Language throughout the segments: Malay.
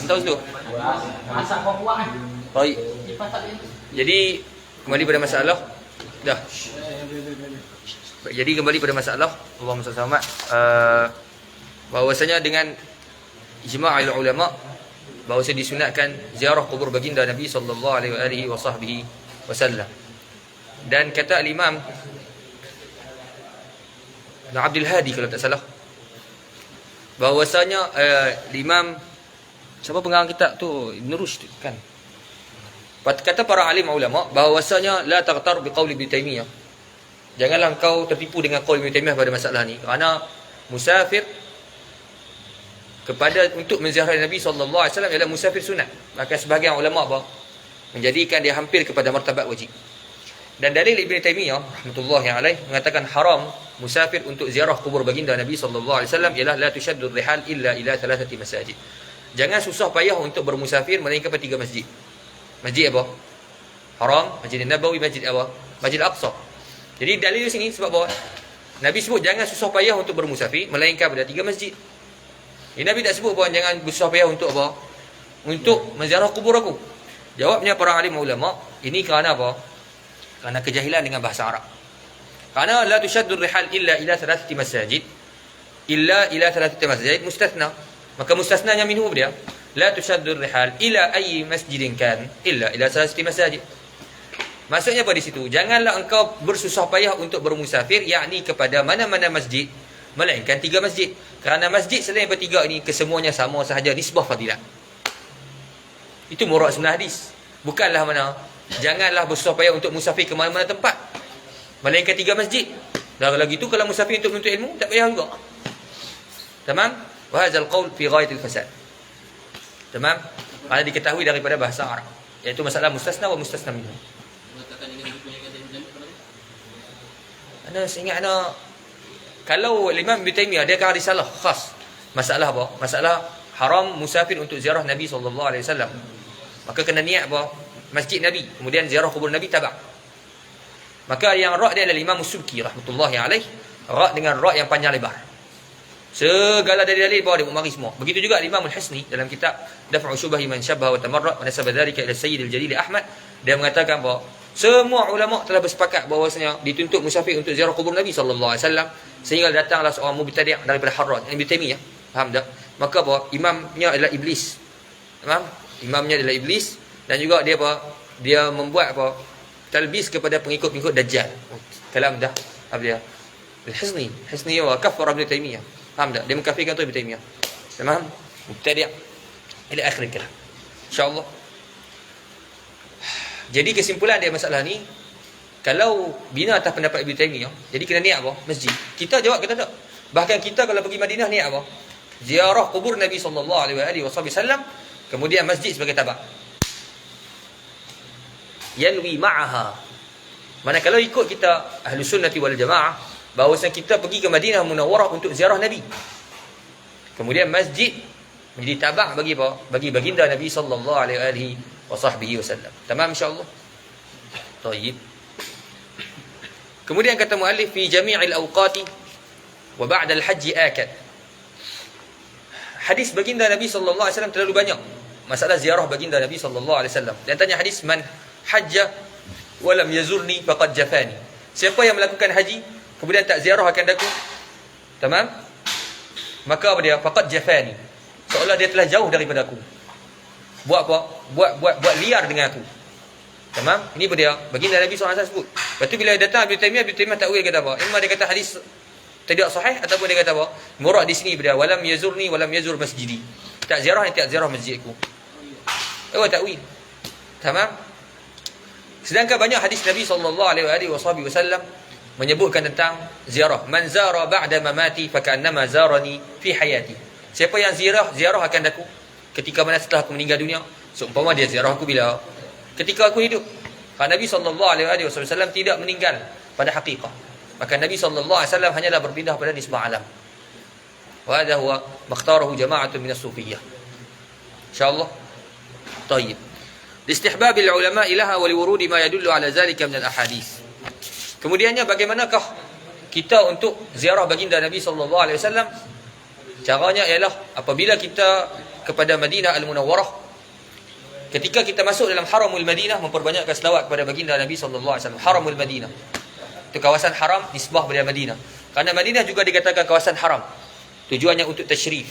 Tahu tu. Baik. Jadi kembali pada masalah. Dah. Jadi kembali pada masalah Allahumma salli alaihi wasallam, bahwasanya dengan ijma'ul ulama bahwasanya disunatkan ziarah kubur baginda Nabi sallallahu alaihi wasallam. Dan kata al-Imam Abdul Hadi kalau tak salah, bahwasanya Imam siapa pengarang kitab tu, Ibn Rushd kan, kata para alim ulama bahwasanya la taghtar biqauli Ibn Taimiyah, janganlah engkau tertipu dengan qaul Ibn Taimiyah pada masalah ni, kerana musafir kepada untuk menziarahi Nabi sallallahu alaihi wasallam ialah musafir sunat. Maka sebahagian ulama apa menjadikan dia hampir kepada martabat wajib. Dan dalil Ibn Taimiyah rahmatullahi alaih mengatakan haram musafir untuk ziarah kubur baginda Nabi sallallahu alaihi wasallam ialah la tushaddu rihal illa ila thalathati masajid. Jangan susah payah untuk bermusafir melainkan pada 3 masjid. Masjid apa? Haram, Masjid Nabawi, Masjid apa? Masjid Al-Aqsa. Jadi dalil di sini sebab apa? Nabi sebut jangan susah payah untuk bermusafir melainkan pada 3 masjid. Nabi tak sebut pun jangan susah payah untuk apa? Untuk menziarah kubur aku. Jawabnya para alim ulama, ini kerana apa? Kerana kejahilan dengan bahasa Arab. Kerana la tushaddu rihal illa ila thalathati masajid. Illa ila thalathati masajid mustathna. Maka mustasnanya minhu dia. La tushaddu rihal ila ayyi masjidin kan illa ila thalathati masajid. Maksudnya apa di situ? Janganlah engkau bersusah payah untuk bermusafir, yakni kepada mana-mana masjid, melainkan 3 masjid. Kerana masjid selain bertiga ini kesemuanya sama sahaja nisbah fadilat. Itu murad sunnah hadis. Bukanlah mana janganlah bersusah payah untuk musafir ke mana-mana tempat, melainkan 3 masjid. Dan lagi itu kalau musafir untuk menuntut ilmu tak payah juga. Tamam? Wa hadzal qaul fi ghayatil fasad. Tamam? Ada diketahui daripada bahasa Arab, iaitu masalah mustasna wa mustasna minhu. Ana ingat kalau Imam Ibn Taimiyah dia akan risalah khas masalah apa? Masalah haram musafir untuk ziarah Nabi sallallahu alaihi wasallam. Maka kena niat apa? Masjid Nabi, kemudian ziarah kubur Nabi tabak. Maka yang ra' dia adalah Imam Subki rahmatullahi alaih, ra' dengan ra' yang panjang lebar. Segala dalil-dalil bahawa dia mari semua. Begitu juga Imam Al-Hisni dalam kitab Daf'u Syubhi man syabbaha wa tamarra wa nasaba dzalika ila Sayyid Al-Jalil Ahmad, dia mengatakan bahawa semua ulama telah bersepakat bahawasanya dituntut musafir untuk ziarah kubur Nabi sallallahu alaihi wasallam, sehingga datanglah seorang mubtadi' daripada Harran, Ibn Taimiyah. Faham tak? Maka apa? Imamnya adalah iblis. Faham? Imamnya adalah iblis, dan juga dia apa? Dia membuat apa? Talbis kepada pengikut-pengikut Dajjal. Kalam dah. Apa dia? Al-Hisni wa kafara Ibn Taimiyah. Faham tak? Dia mengkafirkan tu Ibn Taimiyah. Faham? Mubtadi'. Ila akhir kalam. Insya-Allah. Jadi kesimpulan dia masalah ni, kalau bina atas pendapat Ibn Taimiyah, jadi kena niat apa? Masjid. Kita jawab kita tak. Bahkan kita kalau pergi Madinah niat apa? Ziarah kubur Nabi sallallahu alaihi wasallam, kemudian masjid sebagai tabak. Yanwi ma'aha. Mana kalau ikut kita Ahlus Sunnati wal Jamaah, bahawasanya kita pergi ke Madinah Munawwarah untuk ziarah Nabi. Kemudian masjid menjadi tabak bagi apa? Bagi baginda Nabi sallallahu alaihi wasallam. Tamam insya-Allah. Baik. Kemudian kata muallif fi jami'il awqati wa ba'da al-hajj akad. Hadis baginda Nabi sallallahu alaihi wasallam terlalu banyak. Masalah ziarah baginda Nabi sallallahu alaihi wasallam. Dan tanya hadis man hajja wa lam yazurni faqad jafani. Siapa yang melakukan haji kemudian tak ziarah akan daku, tamam? Maka apa dia? Faqad jafani. Seolah dia telah jauh daripada aku. Buat apa? Buat liar dengan aku. Tamam? Ini apa dia? Baginda Nabi SAW sebut. Lepas tu bila datang Ibn Taimiyah takwil kata apa? Imam dia kata hadis tidak sahih, ataupun dia kata apa? Murad di sini dia walam yazurni walam yazur masjidi. Tak ziarah masjidku. Oh takwil. Tamam? Sedangkan banyak hadis Nabi sallallahu alaihi wasallam menyebutkan tentang ziarah. Man zara ba'da mamati fa ka'annama zarani fi hayati. Siapa yang ziarah akan daku ketika mana setelah aku meninggal dunia, seumpama dia ziarah aku bila ketika aku hidup. Karena Nabi sallallahu alaihi wasallam tidak meninggal pada hakikat. Maka Nabi sallallahu alaihi wasallam hanyalah berpindah pada nisbah alam. Wa hadha huwa makhtarahu jama'atun min as-sufiyyah. Insyaallah. Baik. Istihbab al-ulama ilaha wa liwurud ma yadullu ala zalika min al-ahadits. Kemudiannya bagaimanakah kita untuk ziarah baginda Nabi sallallahu alaihi wasallam? Caranya ialah apabila kita kepada Madinah Al-Munawwarah. Ketika kita masuk dalam Haramul Madinah, memperbanyakkan selawat kepada baginda Nabi sallallahu alaihi wasallam. Haramul Madinah, itu kawasan haram nisbah kepada Madinah. Kerana Madinah juga dikatakan kawasan haram, tujuannya untuk tasyrif.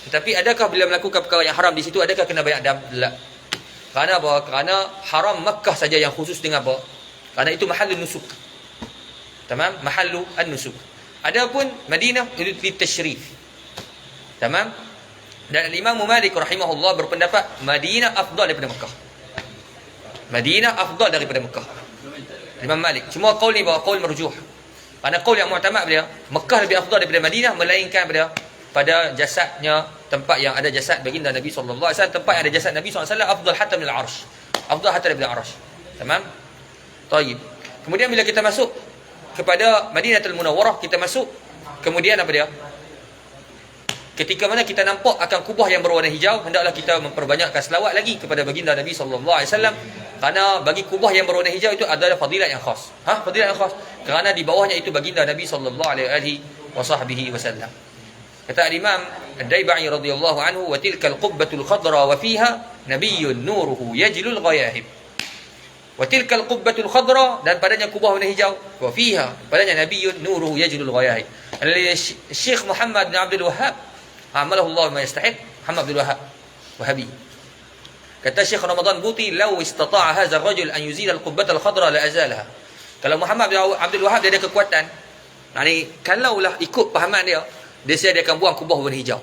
Tetapi adakah bila melakukan perkara yang haram di situ, adakah kena banyak dam? Tak. Kerana apa? Kerana haram Makkah saja yang khusus dengan apa? Kerana itu mahallun nusuk. Tamam? Mahallu an-nusuk. Adapun Madinah itu litasyrif. Tamam? Dan Imam Malik rahimahullah berpendapat Madinah afdal daripada Mekah. Madinah afdal daripada Mekah. Imam Malik. Cuma qaul ni bahawa qaul marjuh. Kerana qaul yang mu'tamad dia, Mekah lebih afdal daripada Madinah, melainkan pada jasadnya, tempat yang ada jasad baginda Nabi sallallahu alaihi wasallam, tempat yang ada jasad Nabi sallallahu alaihi wasallam afdal hatta min al-arsh. Afdal hatta daripada al-arsh. Tamam? Tayyib. Kemudian bila kita masuk kepada Madinatul Munawwarah, kita masuk, kemudian apa dia? Ketika mana kita nampak akan kubah yang berwarna hijau, hendaklah kita memperbanyakkan selawat lagi kepada baginda Nabi sallallahu alaihi wasallam, kerana bagi kubah yang berwarna hijau itu adalah fadilat yang khas. Fadilat yang khas kerana di bawahnya itu baginda Nabi sallallahu alaihi wasallam. Kata Imam Ad-Daibai radhiyallahu anhu, wa tilkal qubbatul khadra wa fiha nabiyyun nuruhu yajlul ghayahib. Wa tilkal qubbatul khadra, dan padanya kubah warna hijau, wa fiha, padanya nabiyyun nuruhu yajlul ghayahib. Syekh Muhammad bin Abdul Wahhab amalahu Allah ma yastahiq, Muhammad bin Wahhab Wahabi. Kata Syekh Ramadan Buti, "Law istata'a hadha ar-rajul an yuzila al-qubbata al-khadra la azalaha." Kalau Muhammad bin Abdul Wahhab dia ada kekuatan, kalaulah ikut pahaman dia, dia akan buang kubah warna hijau.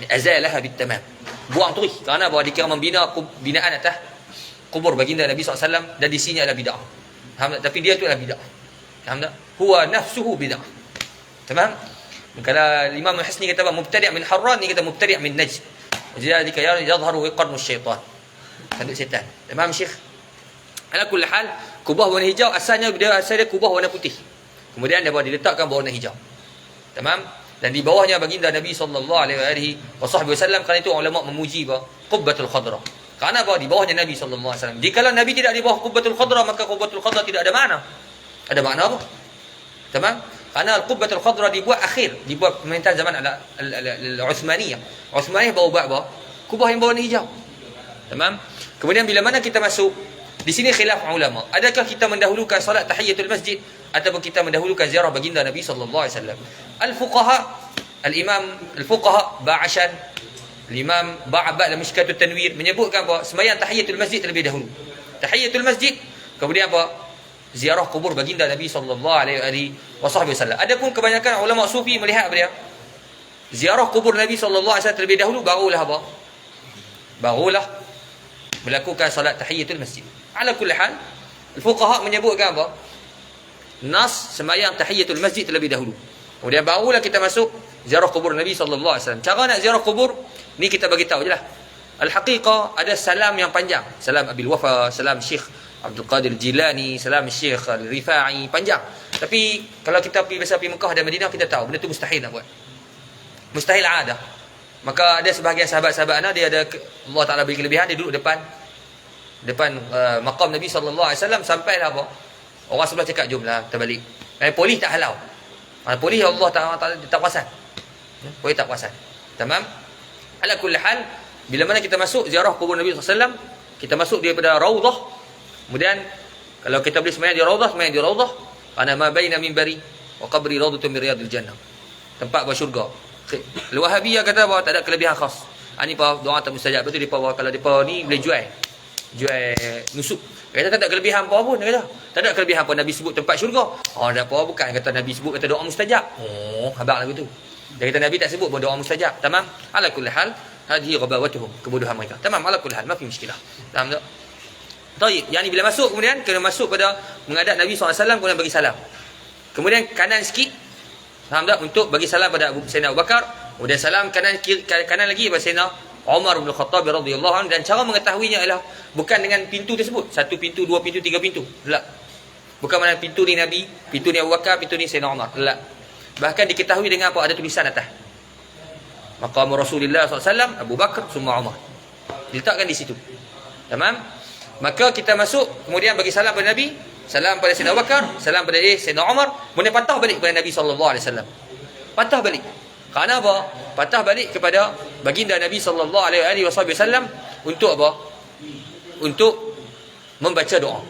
Azalaha bitamam. Buang terus. Kerana bahawa dikira membina binaan atas kubur baginda Nabi SAW, dan di sini adalah bid'ah. Faham tak? Tapi dia tu adalah bid'ah. Faham tak? Huwa nafsuhu bid'ah. Tamam? Kalau Imam Al-Hasni kata mubtadi' min Harran, ni kata mubtadi' min Najd. Jadi yadhharu qarnu syaitan. Tanduk syaitan. Tamam Syekh? Ala kulli hal, kubah warna hijau asalnya dia kubah warna putih. Kemudian dia diletakkan berwarna hijau. Tamam? Dan di bawahnya baginda Nabi sallallahu alaihi wasallam. Kerana itu ulama memuji qubbatul khadra. Kerana di bawahnya Nabi sallallahu alaihi wasallam. Jikalau Nabi tidak di bawah qubbatul khadra, maka qubbatul khadra tidak ada makna. Ada makna apa? Tamam? Kerana qubbatul khadra dibuat dibuat pemerintahan zaman al-Uthmaniyah. Uthmaniyah baru buat kubah yang berwarna hijau. Tamam? Kemudian bila mana kita masuk, di sini khilaf ulama. Adakah kita mendahulukan salat tahiyatul masjid ataupun kita mendahulukan ziarah baginda Nabi sallallahu alaihi wasallam? Al-fuqaha Ba'ashan, Imam Ba'abad dalam Mishkatut Tanwir menyebutkan bahawa sembahyang tahiyatul masjid terlebih dahulu. Tahiyatul masjid, kemudian ziarah kubur baginda Nabi sallallahu alaihi wasallam. Adapun kebanyakan ulama sufi melihat ziarah kubur Nabi sallallahu alaihi wasallam terlebih dahulu, barulah melakukan salat tahiyatul masjid. Ala kulli hal, al-fuqaha menyebutkan nas sembahyang tahiyatul masjid terlebih dahulu. Kemudian barulah kita masuk ziarah kubur Nabi sallallahu alaihi wasallam. Cara nak ziarah kubur ni kita bagi tahu jelah. Al-haqiqah ada salam yang panjang. Salam Abil Wafa, salam Syekh Abdul Qadir Jilani, salam Syekh Al-Rifai, panjang. Tapi kalau kita pergi Mekah dan Madinah, kita tahu benda tu mustahil nak buat. Mustahil ada. Maka ada sebahagian sahabat-sahabat dia ada Allah Taala beri kelebihan, dia duduk depan maqam Nabi sallallahu alaihi wasallam, sampailah orang sebelah cakap jomlah kita balik. Polis tak halau. Polis Allah Taala tak perasan. Polis tak perasan. Tamam? Ala kulli hal, bila mana kita masuk ziarah kubur Nabi sallallahu alaihi wasallam, kita masuk daripada raudhah. Kemudian kalau kita boleh sembahyang di raudhah, ana ma baina minbari wa qabri raudhatun min riyadil jannah. Tempat bersyurga. Al-Wahabiyah kata bahawa tak ada kelebihan khas. Ni doa tak mustajab. Betul depa kalau depa ni boleh jual nusuk. Kata tak ada kelebihan apa pun, kata. Tak ada kelebihan apa Nabi sebut tempat syurga. Tak apa bukan kata Nabi sebut kata doa mustajab. Habaq lagu tu. Dia kata Nabi tak sebut doa mustajab. Tamam? Ala kulli hal, hadhihi ghabawatuhum, kebodohan mereka. Tamam, ala kulli hal, mafi muskilah. Faham tak? Baik, yang ni bila masuk kemudian kena masuk pada menghadap Nabi SAW, kemudian bagi salam. Kemudian kanan sikit, faham tak? Untuk bagi salam pada Sayyidina Abu Bakar. Kemudian salam kanan lagi pada Sayyidina Umar bin Khattab radhiyallahu anhu. Dan cara mengetahuinya adalah bukan dengan pintu tersebut, satu pintu, dua pintu, tiga pintu. Tak. Bukan mana pintu ni Nabi, pintu ni Abu Bakar, pintu ni Sayyidina Umar. Tak. Bahkan diketahui dengan apa? Ada tulisan atas. Maqam Rasulullah SAW, Abu Bakar, summa Umar. Diletakkan di situ. Tamam? Maka kita masuk, kemudian bagi salam pada Nabi, salam pada Sayyidina Abu Bakar, salam pada Sayyidina Umar, kemudian patah balik kepada Nabi SAW. Patah balik. Kerana apa? patah balik kepada baginda Nabi sallallahu alaihi wasallam untuk apa? Untuk membaca doa.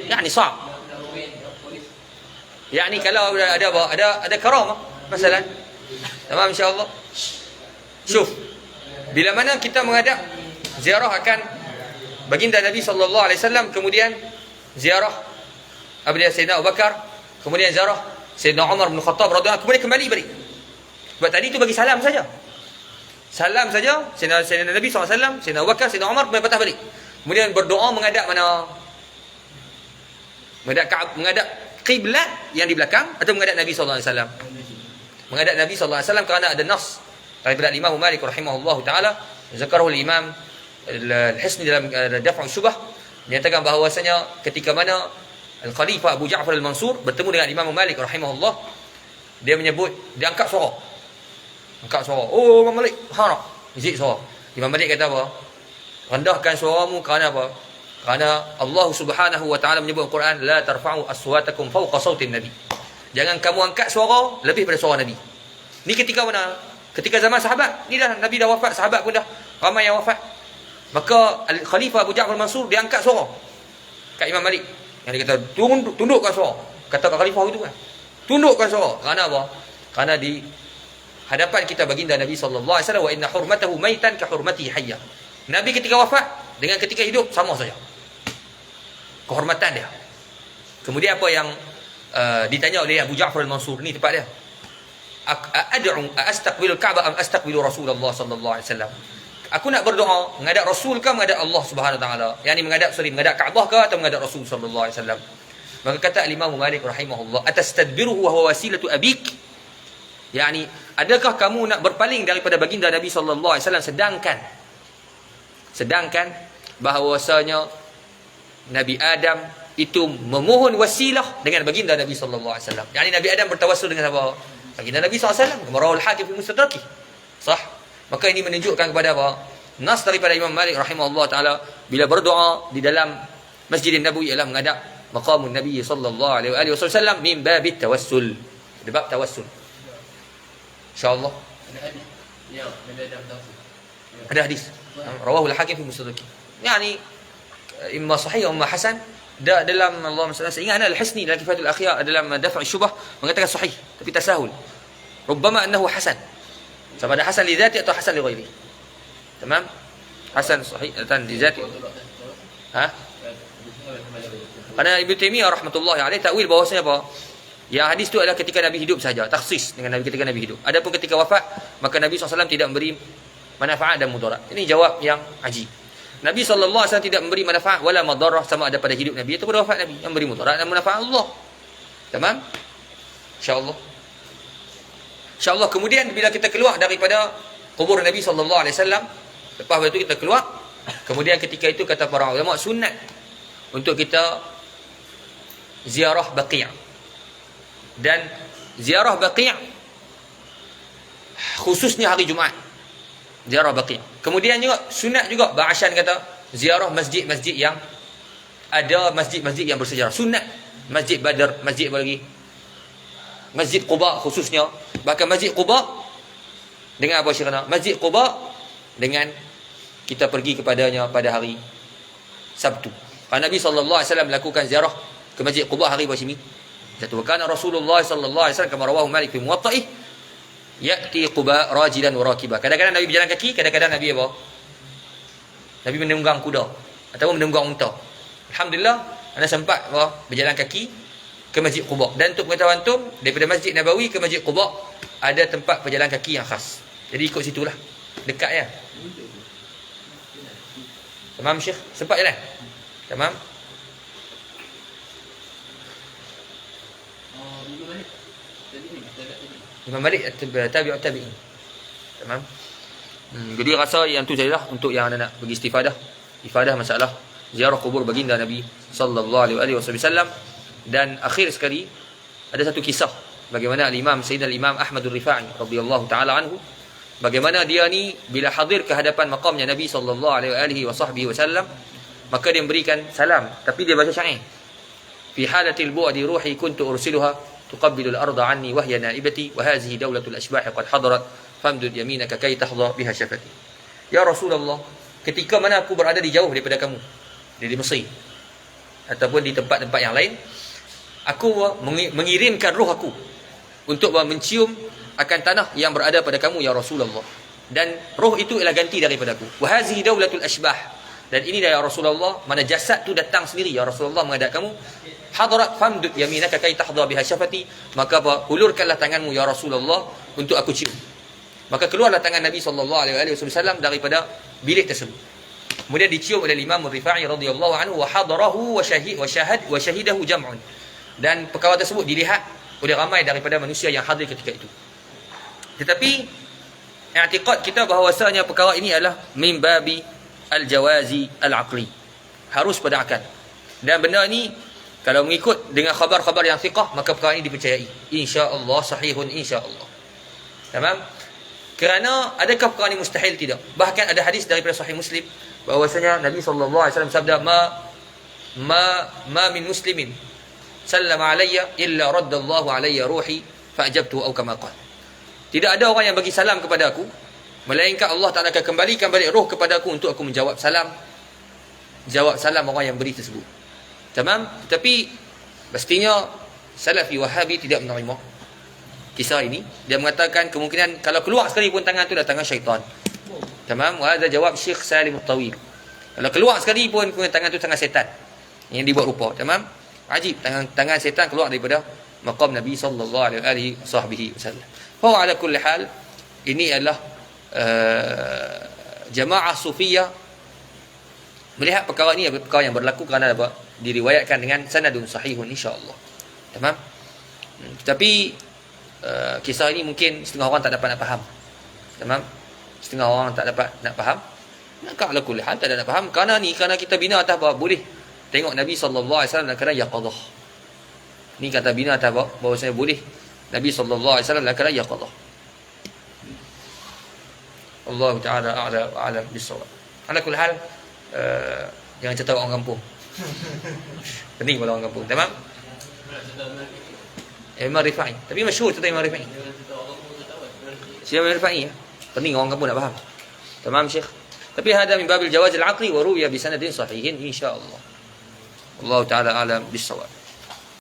Yani sa'ab. Yani kalau ada apa? Ada karamah masalan. Tamam insya-Allah. Syuf. Bila mana kita menghadap ziarah akan baginda Nabi sallallahu alaihi wasallam, kemudian ziarah Sayyidina Abu Bakar, kemudian ziarah Sayyidina Umar bin Khattab radhiyallahu anhu, kemudian kembali balik. Sebab tadi itu bagi salam saja. Salam saja, Sayyidina Nabi SAW, Sayyidina Abu Bakar, Sayyidina Umar, kemudian patah balik. Kemudian berdoa menghadap mana? Menghadap qiblat yang di belakang atau menghadap Nabi SAW? Menghadap Nabi SAW kerana ada nas daripada Imam Malik rahimahullahu taala, zakarahu al-Imam Al-Hisni dalam Daf'u Syubhah, menyatakan bahawasanya ketika mana Al-Khalifah Abu Ja'far Al-Mansur bertemu dengan Imam Malik rahimahullah, dia menyebut, dia angkat suara. Oh, Imam Malik, harap zik suara. Imam Malik kata apa? Rendahkan suaramu kerana apa? Kerana Allah Subhanahu wa taala menyebut Al-Quran, la tarfa'u aswatakum fawqa sautin nabi. Jangan kamu angkat suara lebih pada suara Nabi. Ni ketika mana? Ketika zaman sahabat. Ni dah Nabi dah wafat, sahabat pun dah ramai yang wafat. Maka Khalifah Abu Ja'far Mansur dia angkat suara kat Imam Malik. Yang dia kata, tundukkan suara. Kata kat Khalifah itu kan. Tundukkan suara. Kerana apa? Kerana di hadapan kita baginda Nabi sallallahu alaihi wasallam, wa inna hurmatahu maitan ka hurmati hayya. Nabi ketika wafat dengan ketika hidup sama saja kehormatan dia. Kemudian apa yang ditanya oleh Abu Ja'far Al-Mansur, ni tempat dia. Astaqbilu Ka'bah am astaqbilu Rasulullah sallallahu alaihi wasallam? Aku nak berdoa menghadap Rasul ke menghadap Allah Subhanahu wa taala? Yani menghadap Ka'bah ke atau menghadap Rasul sallallahu alaihi wasallam? Maka kata Imam Malik rahimahullah, atastadbiruhu wa huwa wasilatu abik? Yani adakah kamu nak berpaling daripada baginda Nabi sallallahu alaihi wasallam sedangkan bahawasanya Nabi Adam itu memohon wasilah dengan baginda Nabi sallallahu alaihi wasallam. Yani Nabi Adam bertawassul dengan apa? Baginda Nabi sallallahu alaihi wasallam. Rawahul Hakim fi Mustadraki. Sah? Maka ini menunjukkan kepada apa? Nas daripada Imam Malik rahimahullah taala bila berdoa di dalam Masjidin Nabawi ialah menghadap maqamun Nabi sallallahu alaihi wasallam min babit tawassul. Bab tawassul. Insya-Allah. Ada hadis. Rawahul Hakim fi Mustadraki. Yani imma sahih imma hasan. Dalam Allah SWT ingat Al-Hisni dalam Kifayatul Akhyar dalam Daf'u Syubhah mengatakan sahih tapi tasahul. Rubbama annahu hasan. Sama ada hasan li dzati atau hasan li ghairi. Tamam? Hasan sahih dan li dzati. Karena Ibnu Taimiyah rahmatullahi alaihi takwil bahwasanya apa? Yang hadis itu adalah ketika Nabi hidup saja, takhsis dengan Nabi ketika Nabi hidup. Adapun ketika wafat, maka Nabi SAW tidak memberi manfaat dan mudarat. Ini jawab yang ajib. Nabi SAW tidak memberi manfaat wala madarah sama ada pada hidup Nabi atau pada wafat Nabi. Yang memberi mudarat dan manfaat Allah. Tamam? InsyaAllah. InsyaAllah kemudian bila kita keluar daripada kubur Nabi SAW, lepas itu kita keluar, kemudian ketika itu kata para ulama sunat untuk kita ziarah Baqi'. Dan ziarah Baqi' khususnya hari Jumaat. Ziarah Baqi'. Kemudian juga sunat juga Ba'asyan kata ziarah masjid-masjid yang ada masjid-masjid yang bersejarah. Sunat Masjid Badr, masjid apa lagi? Masjid Quba khususnya. Bahkan Masjid Quba dengan apa syaratnya? Masjid Quba dengan kita pergi kepadanya pada hari Sabtu. Nabi sallallahu alaihi wasallam melakukan ziarah ke Masjid Quba hari apa sini? Satu kana Rasulullah sallallahu alaihi wasallam kama rawahu Malik fi Muwatta'ih ya'ti Quba rajilan wa rakiba. Kadang-kadang Nabi berjalan kaki, kadang-kadang Nabi apa? Nabi menunggang kuda ataupun menunggang unta. Alhamdulillah, anda sempat apa? Berjalan kaki ke Masjid Quba. Dan untuk pengetahuan antum, daripada Masjid Nabawi ke Masjid Quba ada tempat berjalan kaki yang khas. Jadi ikut situlah. Dekat ya. Tamam Syekh? Sempat jalan? Tamam? Imam Malik tabi'ut tabi'in. Tamam. Jadi rasa yang tu sajalah untuk yang anda nak bagi ifadah masalah ziarah kubur baginda Nabi sallallahu alaihi wasallam. Dan akhir sekali ada satu kisah bagaimana Imam Sayyidina Imam Ahmad Ar-Rifa'i radhiyallahu taala anhu, bagaimana dia ni bila hadir ke hadapan maqamnya Nabi sallallahu alaihi wasallam, maka dia memberikan salam tapi dia baca syair. Fi halatil bu'di ruhi kuntu ursiluha tuqabbilu al-arda 'anni wa hiya na'ibati wa hadhihi dawlatul ashbah qad hadarat famdud yaminaka kay tahdha biha syafati. Ya Rasulullah, ketika mana aku berada di jauh daripada kamu, di Mesir ataupun di tempat-tempat yang lain, aku mengirimkan roh aku untuk mencium akan tanah yang berada pada kamu ya Rasulullah, dan roh itu ialah ganti daripada aku. Wa hazihi daulatul ashbah, dan ini ya Rasulullah, mana jasad tu datang sendiri ya Rasulullah menghadap kamu. Hadarat famdud yaminaka kay tahdha biha syafati, maka hulurkanlah tanganmu ya Rasulullah untuk aku cium. Maka keluarlah tangan Nabi SAW daripada bilik tersebut. Kemudian dicium oleh Imam Rifa'i radhiyallahu anhu, wa hadarahu wa syahidahu jam'un, dan perkara tersebut dilihat oleh ramai daripada manusia yang hadir ketika itu. Tetapi i'tiqad kita bahawasanya perkara ini adalah min babi al-jawazi al-aqli, harus pada akal. Dan benda ni kalau mengikut dengan khabar-khabar yang thiqah, maka perkara ini dipercayai, insya-Allah sahihun insya-Allah. Tamam? Kerana adakah perkara ini mustahil? Tidak. Bahkan ada hadis daripada Sahih Muslim bahwasanya Nabi SAW sabda, ma min muslimin sallama alayya illa raddallahu alayya ruhi fa'ajabtu aw kama qala. Tidak ada orang yang bagi salam kepada aku melainkan Allah Taala akan kembalikan balik roh kepada aku untuk aku menjawab salam. Jawab salam orang yang beri tersebut. Tamam? Tetapi pastinya Salafi Wahabi tidak menerima kisah ini. Dia mengatakan kemungkinan kalau keluar sekali pun tangan tu dah tangan syaitan. Tamam? Wa hadha jawab Syekh Salim At-Tawil. Kalau keluar sekali pun tangan tu tangan setan yang dibuat rupa. Tamam? Ajib, tangan setan keluar daripada maqam Nabi sallallahu alaihi wasallam. Fa ala kulli hal, ini adalah jamaah sufiyah melihat perkara ini perkara yang berlaku kerana apa? Diriwayatkan dengan sanadun sahihun insya-Allah. Tamam? Tapi kisah ini mungkin setengah orang tak dapat nak faham. Tamam? Setengah orang tak dapat nak faham. Maka ala kulli hal tak ada nak faham kerana kita bina atas apa? Boleh tengok Nabi sallallahu alaihi wasallam dalam yaqadah. Ni kata bina atas apa? Bahawa saya boleh Nabi sallallahu alaihi wasallam dalam yaqadah. Allah Taala a'lam bis-shawab. Ala kulli hal, jangan cerita orang kampung. Pening pada orang kampung. Tamam? Imam Rifa'i. Tapi masyhur cerita Imam Rifa'i. Siapa Imam Rifa'i ya? Pening orang kampung nak faham. Tamam Syekh. Tapi hada min babil jawaz al-aqli wa ruwiya bi sanadin sahihin insya-Allah. Allah Taala a'lam bis-shawab.